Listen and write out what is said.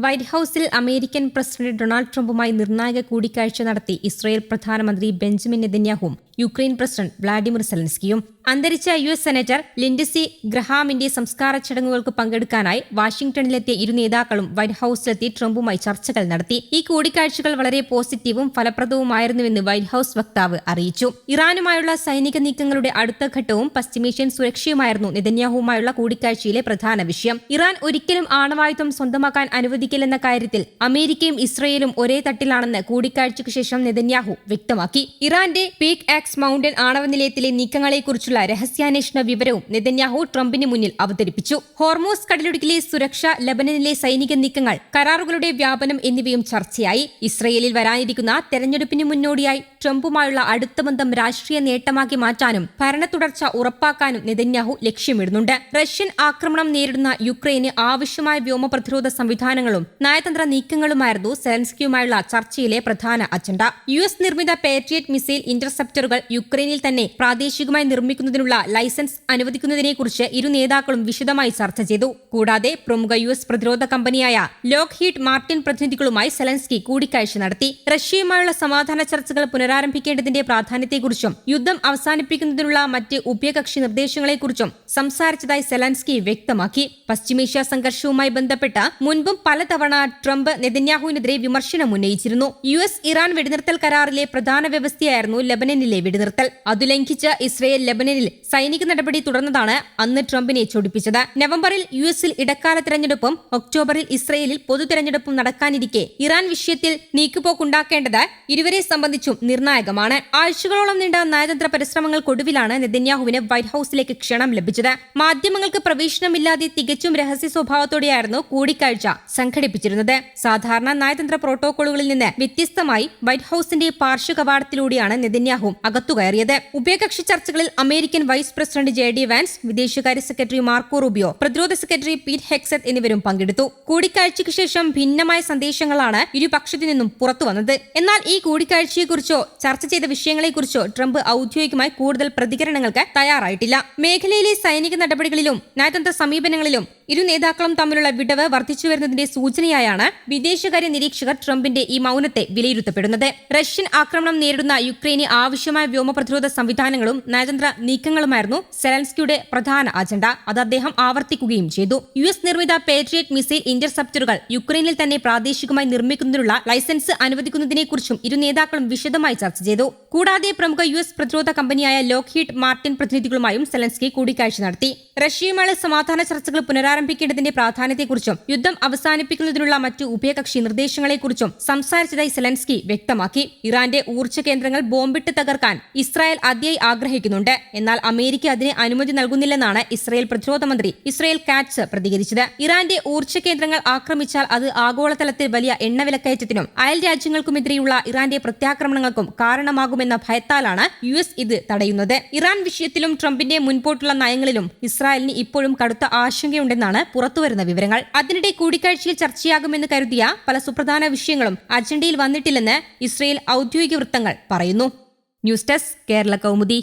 White ഹൌസിൽ American president Donald ട്രംപുമായി നിർണായക കൂടിക്കാഴ്ച നടത്തി ഇസ്രായേൽ പ്രധാനമന്ത്രി ബെഞ്ചമിൻ നെതന്യാഹുവും യുക്രൈൻ പ്രസിഡന്റ് വ്ളാഡിമിർ സെലൻസ്കിയും. അന്തരിച്ച യു.എസ്. സെനറ്റർ ലിൻഡ്സി ഗ്രഹാമിന്റെ സംസ്കാര ചടങ്ങുകൾക്ക് പങ്കെടുക്കാനായി വാഷിംഗ്ടണിലെത്തിയ ഇരു നേതാക്കളും വൈറ്റ് ഹൌസിലെത്തി ട്രംപുമായി ചർച്ചകൾ നടത്തി. ഈ കൂടിക്കാഴ്ചകൾ വളരെ പോസിറ്റീവും ഫലപ്രദവുമായിരുന്നുവെന്ന് വൈറ്റ് ഹൌസ് വക്താവ് അറിയിച്ചു. ഇറാനുമായുള്ള സൈനിക നീക്കങ്ങളുടെ അടുത്ത ഘട്ടവും പശ്ചിമേഷ്യൻ സുരക്ഷയുമായിരുന്നു നെതന്യാഹുവുമായുള്ള കൂടിക്കാഴ്ചയിലെ പ്രധാന വിഷയം. ഇറാൻ ഒരിക്കലും ആണവായുധം സ്വന്തമാക്കാൻ അനുവദിക്കില്ലെന്ന കാര്യത്തിൽ അമേരിക്കയും ഇസ്രയേലും ഒരേ തട്ടിലാണെന്ന് കൂടിക്കാഴ്ചയ്ക്ക് ശേഷം നെതന്യാഹു വ്യക്തമാക്കി. ഇറാന്റെ പീക്ക് ആക്സ് മൗണ്ടൻ ആണവ നിലയത്തിലെ നീക്കങ്ങളെക്കുറിച്ചുള്ള രഹസ്യാന്വേഷണ വിവരവും നെതന്യാഹു ട്രംപിന് മുന്നിൽ അവതരിപ്പിച്ചു. ഹോർമൂസ് കടലിടുക്കിലെ സുരക്ഷ, ലബനനിലെ സൈനിക നീക്കങ്ങൾ, കരാറുകളുടെ വ്യാപനം എന്നിവയും ചർച്ചയായി. ഇസ്രയേലിൽ വരാനിരിക്കുന്ന തെരഞ്ഞെടുപ്പിന് മുന്നോടിയായി ട്രംപുമായുള്ള അടുത്ത ബന്ധം രാഷ്ട്രീയ നേട്ടമാക്കി മാറ്റാനും ഭരണ തുടർച്ച ഉറപ്പാക്കാനും നെതന്യാഹു ലക്ഷ്യമിടുന്നുണ്ട്. റഷ്യൻ ആക്രമണം നേരിടുന്ന യുക്രൈന് ആവശ്യമായ വ്യോമ പ്രതിരോധ സംവിധാനങ്ങളും നയതന്ത്ര നീക്കങ്ങളുമായിരുന്നു സെലൻസ്കിയുമായുള്ള ചർച്ചയിലെ പ്രധാന അജണ്ട. യു.എസ്. നിർമ്മിത പേട്രിയറ്റ് മിസൈൽ ഇന്റർസെപ്റ്ററുകൾ യുക്രൈനിൽ തന്നെ പ്രാദേശികമായി നിർമ്മിക്കുന്നതിനുള്ള ലൈസൻസ് അനുവദിക്കുന്നതിനെക്കുറിച്ച് ഇരു നേതാക്കളും വിശദമായി ചർച്ച ചെയ്തു. കൂടാതെ പ്രമുഖ യു.എസ്. പ്രതിരോധ കമ്പനിയായ ലോക്ഹീഡ് മാർട്ടിൻ പ്രതിനിധികളുമായി സെലൻസ്കി കൂടിക്കാഴ്ച നടത്തി. റഷ്യയുമായുള്ള സമാധാന ചർച്ചകൾ പുനരാരംഭിക്കേണ്ടതിന്റെ പ്രാധാന്യത്തെക്കുറിച്ചും യുദ്ധം അവസാനിപ്പിക്കുന്നതിനുള്ള മറ്റ് ഉഭയകക്ഷി നിർദ്ദേശങ്ങളെക്കുറിച്ചും സംസാരിച്ചതായി സെലൻസ്കി വ്യക്തമാക്കി. പശ്ചിമേഷ്യ സംഘർഷവുമായി ബന്ധപ്പെട്ട് മുൻപും പലതവണ ട്രംപ് നെതന്യാഹുവിനെതിരെ വിമർശനം ഉന്നയിച്ചിരുന്നു. യു.എസ്. ഇറാൻ വെടിനിർത്തൽ കരാറിലെ പ്രധാന വ്യവസ്ഥയായിരുന്നു ലബനനിലെ വെടിനിർത്തൽ. അത് ലംഘിച്ച് ഇസ്രയേൽ ലബനനിൽ സൈനിക നടപടി തുടർന്നതാണ് അന്ന് ട്രംപിനെ ചൊടിപ്പിച്ചത്. നവംബറിൽ യു.എസിൽ ഇടക്കാല തെരഞ്ഞെടുപ്പും ഒക്ടോബറിൽ ഇസ്രയേലിൽ പൊതു തെരഞ്ഞെടുപ്പും നടക്കാനിരിക്കെ ഇറാൻ വിഷയത്തിൽ നീക്കുപോക്കുണ്ടാക്കേണ്ടത് ഇരുവരെ സംബന്ധിച്ചും നിർണായകമാണ്. ആഴ്ചകളോളം നീണ്ട നയതന്ത്ര പരിശ്രമങ്ങൾക്കൊടുവിലാണ് നെതന്യാഹുവിന് വൈറ്റ് ഹൌസിലേക്ക് ക്ഷണം ലഭിച്ചത്. മാധ്യമങ്ങൾക്ക് പ്രവേശനമില്ലാതെ തികച്ചും രഹസ്യ സ്വഭാവത്തോടെയായിരുന്നു കൂടിക്കാഴ്ച സംഘടിപ്പിച്ചിരുന്നത്. സാധാരണ നയതന്ത്ര പ്രോട്ടോകോളുകളിൽ നിന്ന് വ്യത്യസ്തമായി വൈറ്റ് ഹൌസിന്റെ പാർശ്വകവാടത്തിലൂടെയാണ് നെതന്യാഹു അകത്തുകയറിയത്. ഉഭയകക്ഷി ചർച്ചകളിൽ അമേരിക്കൻ വൈസ് പ്രസിഡന്റ് ജെ.ഡി. വാൻസ്, വിദേശകാര്യ സെക്രട്ടറി മാർക്കോ റൂബിയോ, പ്രതിരോധ സെക്രട്ടറി പീറ്റ് ഹെക്സത്ത് എന്നിവരും പങ്കെടുത്തു. കൂടിക്കാഴ്ചയ്ക്ക് ശേഷം ഭിന്നമായ സന്ദേശങ്ങളാണ് ഇരുപക്ഷത്തു നിന്നും പുറത്തുവന്നത്. എന്നാൽ ഈ കൂടിക്കാഴ്ചയെക്കുറിച്ചോ ചർച്ച ചെയ്ത വിഷയങ്ങളെക്കുറിച്ചോ ട്രംപ് ഔദ്യോഗികമായി കൂടുതൽ പ്രതികരണങ്ങൾക്ക് തയ്യാറായിട്ടില്ല. മേഖലയിലെ സൈനിക നടപടികളിലും നയതന്ത്ര സമീപനങ്ങളിലും ഇരു നേതാക്കളും തമ്മിലുള്ള വിടവ് വർദ്ധിച്ചുവരുന്നതിന്റെ സൂചനയായാണ് വിദേശകാര്യ നിരീക്ഷകർ ട്രംപിന്റെ ഈ മൗനത്തെ വിലയിരുത്തപ്പെടുന്നത്. റഷ്യൻ ആക്രമണം നേരിടുന്ന യുക്രൈന് ആവശ്യമായ വ്യോമ പ്രതിരോധ സംവിധാനങ്ങളും നയതന്ത്ര നീക്കങ്ങളുമായിരുന്നു സെലൻസ്കിയുടെ പ്രധാന അജണ്ട. അത് അദ്ദേഹം ആവർത്തിക്കുകയും ചെയ്തു. യു.എസ്. നിർമ്മിത പേട്രിയറ്റ് മിസൈൽ ഇന്റർസെപ്റ്ററുകൾ യുക്രൈനിൽ തന്നെ പ്രാദേശികമായി നിർമ്മിക്കുന്നതിനുള്ള ലൈസൻസ് അനുവദിക്കുന്നതിനെക്കുറിച്ചും ഇരു നേതാക്കളും വിശദമായി ചർച്ച ചെയ്തു. കൂടാതെ പ്രമുഖ യു.എസ്. പ്രതിരോധ കമ്പനിയായ ലോക്ഹീഡ് മാർട്ടിൻ പ്രതിനിധികളുമായും സെലൻസ്കി കൂടിക്കാഴ്ച നടത്തി. റഷ്യയുമായുള്ള സമാധാന ചർച്ചകൾ പുനരാരംഭിക്കേണ്ടതിന്റെ പ്രാധാന്യത്തെക്കുറിച്ചും യുദ്ധം അവസാനിപ്പിക്കുന്നതിനുള്ള മറ്റു ഉഭയകക്ഷി നിർദ്ദേശങ്ങളെക്കുറിച്ചും സംസാരിച്ചതായി സെലൻസ്കി വ്യക്തമാക്കി. ഇറാന്റെ ഊർജ്ജ കേന്ദ്രങ്ങൾ ബോംബിട്ട് തകർക്കാൻ ഇസ്രായേൽ അതിയായി ആഗ്രഹിക്കുന്നുണ്ട്. എന്നാൽ അമേരിക്ക അതിന് അനുമതി നൽകുന്നില്ലെന്നാണ് ഇസ്രായേൽ പ്രതിരോധ മന്ത്രി ഇസ്രായേൽ കാറ്റ്സ് പ്രതികരിച്ചത്. ഇറാന്റെ ഊർജ്ജ കേന്ദ്രങ്ങൾ ആക്രമിച്ചാൽ അത് ആഗോളതലത്തിൽ വലിയ എണ്ണവിലക്കയറ്റത്തിനും അയൽ രാജ്യങ്ങൾക്കുമെതിരെയുള്ള ഇറാന്റെ പ്രത്യാക്രമണങ്ങൾക്കും കാരണമാകുമെന്ന ഭയത്താലാണ് യു.എസ്. ഇത് തടയുന്നത്. ഇറാൻ വിഷയത്തിലും ട്രംപിന്റെ മുൻപോട്ടുള്ള നയങ്ങളിലും ഇസ്രായേലിന് ഇപ്പോഴും കടുത്ത ആശങ്കയുണ്ടെന്നാണ് പുറത്തുവരുന്ന വിവരങ്ങൾ. അതിനിടെ കൂടിക്കാഴ്ചയിൽ ചർച്ചയാകുമെന്ന് കരുതിയ പല സുപ്രധാന വിഷയങ്ങളും അജണ്ടയിൽ വന്നിട്ടില്ലെന്ന് ഇസ്രായേൽ ഔദ്യോഗിക വൃത്തങ്ങൾ പറയുന്നു. News desk Kerala Kaumudi.